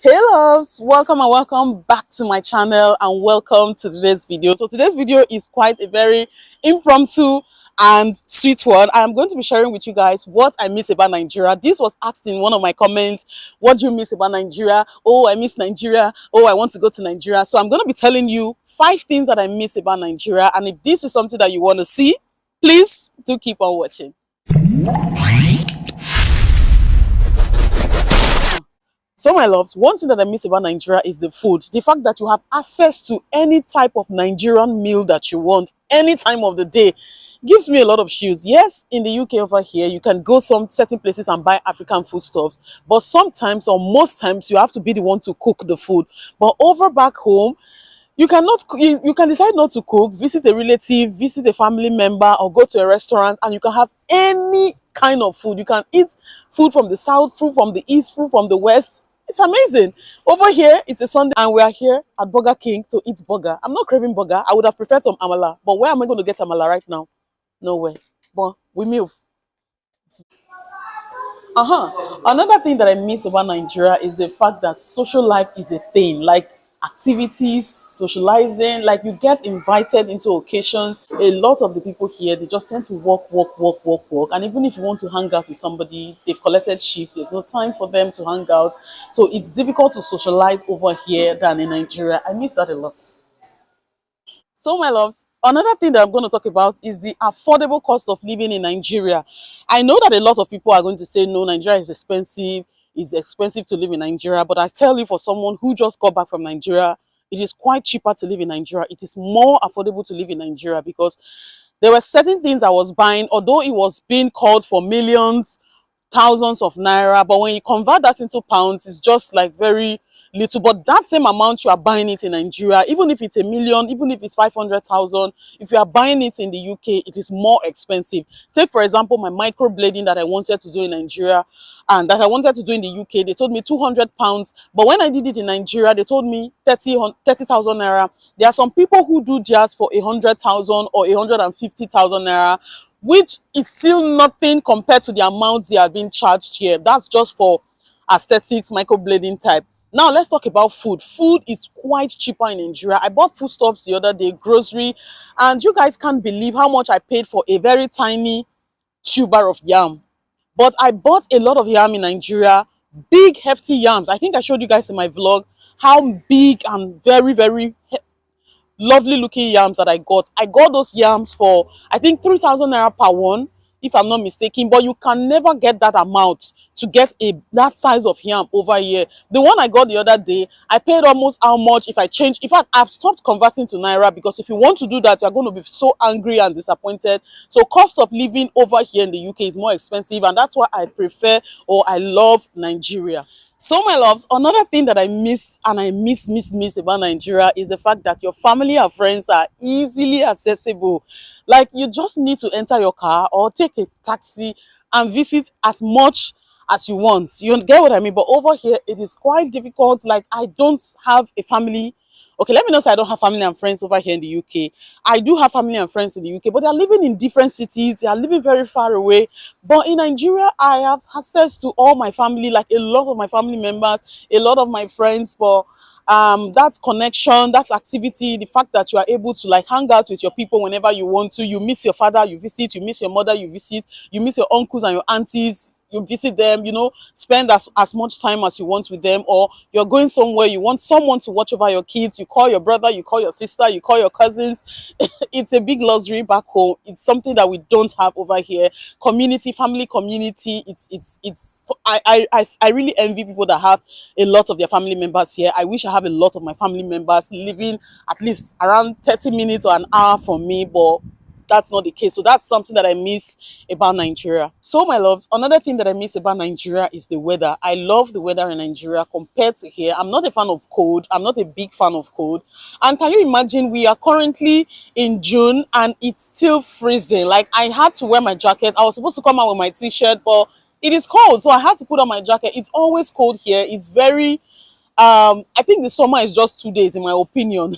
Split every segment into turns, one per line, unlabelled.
Hey loves, welcome and welcome back to my channel and welcome to today's video. So today's video is quite a very impromptu and sweet one. I'm going to be sharing with you guys what I miss about Nigeria. This was asked in one of my comments. What do you miss about Nigeria? Oh, I miss Nigeria. Oh, I want to go to Nigeria. So I'm going to be telling you 5 things that I miss about Nigeria. And if this is something that you want to see, please do keep on watching. So my loves, one thing that I miss about Nigeria is the food. The fact that you have access to any type of Nigerian meal that you want, any time of the day, gives me a lot of chills. Yes, in the UK over here, you can go some certain places and buy African foodstuffs, but sometimes or most times you have to be the one to cook the food. But over back home, you can decide not to cook, visit a relative, visit a family member, or go to a restaurant and you can have any kind of food. You can eat food from the south, food from the east, food from the west. It's amazing. Over here, it's a Sunday and we are here at Burger King to eat burger. I'm not craving burger. I would have preferred some amala, but where am I going to get amala right now? Nowhere. But we move. Another thing that I miss about Nigeria is the fact that social life is a thing, like activities, socializing, like you get invited into occasions. A lot of the people here, they just tend to work. And even if you want to hang out with somebody, they've collected shift, there's no time for them to hang out. So it's difficult to socialize over here than in Nigeria. I miss that a lot. So, my loves, another thing that I'm going to talk about is the affordable cost of living in Nigeria. I know that a lot of people are going to say, no, Nigeria is expensive. It's expensive to live in Nigeria. But I tell you, for someone who just got back from Nigeria, it is quite cheaper to live in Nigeria. It is more affordable to live in Nigeria because there were certain things I was buying, although it was being called for millions, thousands of naira, but when you convert that into pounds, it's just like very little. But that same amount you are buying it in Nigeria, even if it's a million, even if it's 500,000, if you are buying it in the UK, it is more expensive. Take for example my microblading that I wanted to do in Nigeria and that I wanted to do in the UK. They told me 200 pounds, but when I did it in Nigeria, they told me 30,000 naira. There are some people who do theirs for 100,000 or 150,000 naira, which is still nothing compared to the amounts they are being charged here. That's just for aesthetics, microblading type. Now let's talk about food. Food is quite cheaper in Nigeria. I bought foodstuffs the other day, grocery, and you guys can't believe how much I paid for a very tiny tuber of yam. But I bought a lot of yam in Nigeria, big hefty yams. I think I showed you guys in my vlog how big and very lovely looking yams that I got. I got those yams for I think 3,000 naira per one, if I'm not mistaken. But you can never get that amount to get that size of yam over here. The one I got the other day, I paid almost how much if I change. In fact, I've stopped converting to naira because if you want to do that, you're going to be so angry and disappointed. So cost of living over here in the UK is more expensive, and that's why I prefer or I love Nigeria. So my loves, another thing that I miss and I miss about Nigeria is the fact that your family and friends are easily accessible. Like you just need to enter your car or take a taxi and visit as much as you want. You get what I mean? But over here, it is quite difficult. Like I don't have a family. Okay, let me not say I don't have family and friends over here in the UK. I do have family and friends in the UK, but they are living in different cities. They are living very far away. But in Nigeria, I have access to all my family, like a lot of my family members, a lot of my friends. But that connection, that activity, the fact that you are able to like hang out with your people whenever you want to. You miss your father, you visit. You miss your mother, you visit. You miss your uncles and your aunties, you visit them, spend as much time as you want with them. Or you're going somewhere, you want someone to watch over your kids, you call your brother, you call your sister, you call your cousins. It's a big luxury back home. It's something that we don't have over here. Community, family community, I really envy people that have a lot of their family members here. I wish I have a lot of my family members living at least around 30 minutes or an hour from me, but that's not the case. So that's something that I miss about Nigeria. So my loves, another thing that I miss about Nigeria is the weather. I love the weather in Nigeria compared to here. I'm not a fan of cold. I'm not a big fan of cold. And can you imagine, we are currently in June and it's still freezing. Like I had to wear my jacket. I was supposed to come out with my t-shirt, but it is cold. So I had to put on my jacket. It's always cold here. It's very I think the summer is just 2 days in my opinion.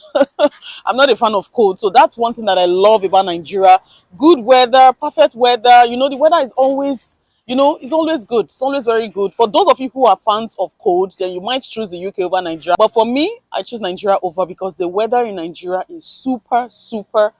I'm not a fan of cold, so that's one thing that I love about Nigeria. Good weather, perfect weather. The weather is always You know, it's always good. It's always very good. For those of you who are fans of cold, then you might choose the UK over Nigeria. But for me, I choose Nigeria over because the weather in Nigeria is super, super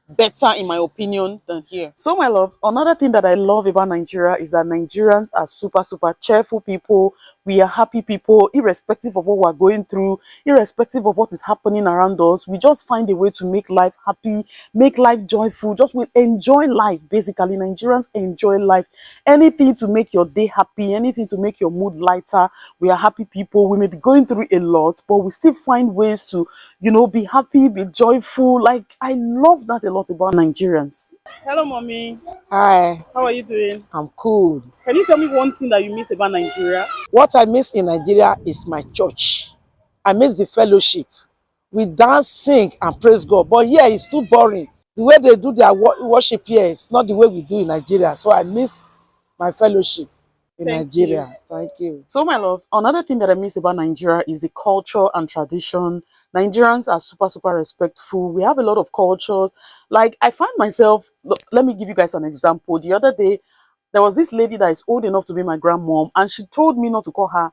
better in my opinion than here. So my loves, another thing that I love about Nigeria is that Nigerians are super, super cheerful people. We are happy people, irrespective of what we're going through, irrespective of what is happening around us. We just find a way to make life happy, make life joyful, just we enjoy life. Basically, Nigerians enjoy life. Anything to make your day happy, anything to make your mood lighter. We are happy people. We may be going through a lot, but we still find ways to, you know, be happy, be joyful. Like, I love that a lot about Nigerians. Hello, mommy.
Hi,
How are you doing?
I'm cool.
Can you tell me one thing that you miss about Nigeria?
What I miss in Nigeria is my church. I miss the fellowship. We dance, sing, and praise God. But here it's too boring. The way they do their worship here is not the way we do in Nigeria. So I miss my fellowship in
Thank you.
Nigeria. Thank you.
So, my loves, another thing that I miss about Nigeria is the culture and tradition. Nigerians are super, super respectful. We have a lot of cultures. Like, I find myself, look, let me give you guys an example. The other day, there was this lady that is old enough to be my grandmom, and she told me not to call her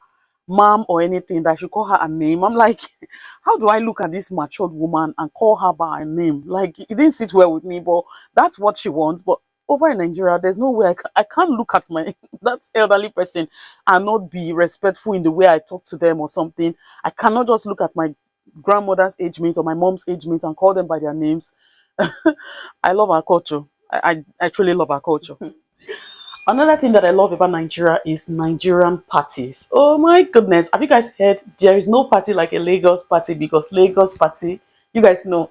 mom or anything, that I should call her a name. I'm like, how do I look at this matured woman and call her by her name? Like, it didn't sit well with me, but that's what she wants. But over in Nigeria, there's no way I can't look at my that elderly person and not be respectful in the way I talk to them or something. I cannot just look at my grandmother's age mate or my mom's age mate and call them by their names. I love our culture. I truly love our culture. Another thing that I love about Nigeria is Nigerian parties. Oh my goodness. Have you guys heard there is no party like a Lagos party, because Lagos party, you guys know.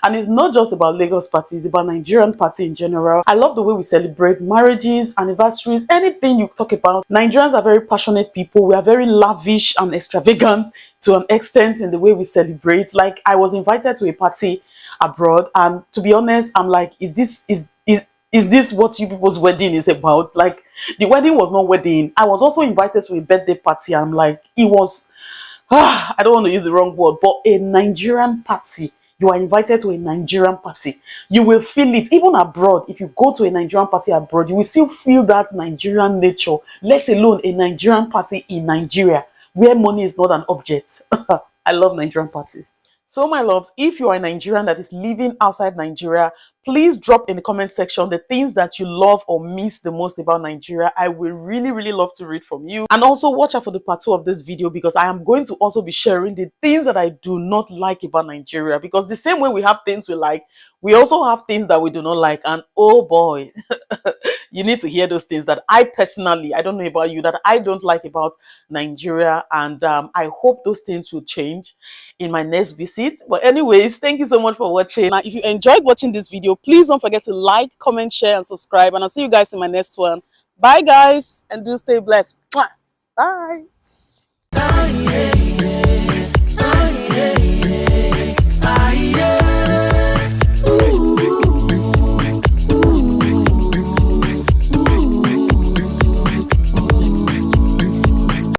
And it's not just about Lagos party, it's about Nigerian party in general. I love the way we celebrate marriages, anniversaries, anything you talk about. Nigerians are very passionate people. We are very lavish and extravagant to an extent in the way we celebrate. Like, I was invited to a party abroad, and to be honest, I'm like, is this what you people's wedding is about? Like, the wedding was not wedding. I was also invited to a birthday party. I'm like, it was, I don't want to use the wrong word, but a Nigerian party. You are invited to a Nigerian party. You will feel it even abroad. If you go to a Nigerian party abroad, you will still feel that Nigerian nature, let alone a Nigerian party in Nigeria, where money is not an object. I love Nigerian parties. So, my loves, if you are a Nigerian that is living outside Nigeria, please drop in the comment section the things that you love or miss the most about Nigeria. I will really, really love to read from you. And also watch out for the part 2 of this video, because I am going to also be sharing the things that I do not like about Nigeria. Because the same way we have things we like, we also have things that we do not like. And oh boy, you need to hear those things that I personally, I don't know about you, that I don't like about Nigeria. And I hope those things will change in my next visit. But anyways, thank you so much for watching. Now, if you enjoyed watching this video, please don't forget to like, comment, share, and subscribe. And I'll see you guys in my next one. Bye, guys, and do stay blessed. Mwah. Bye.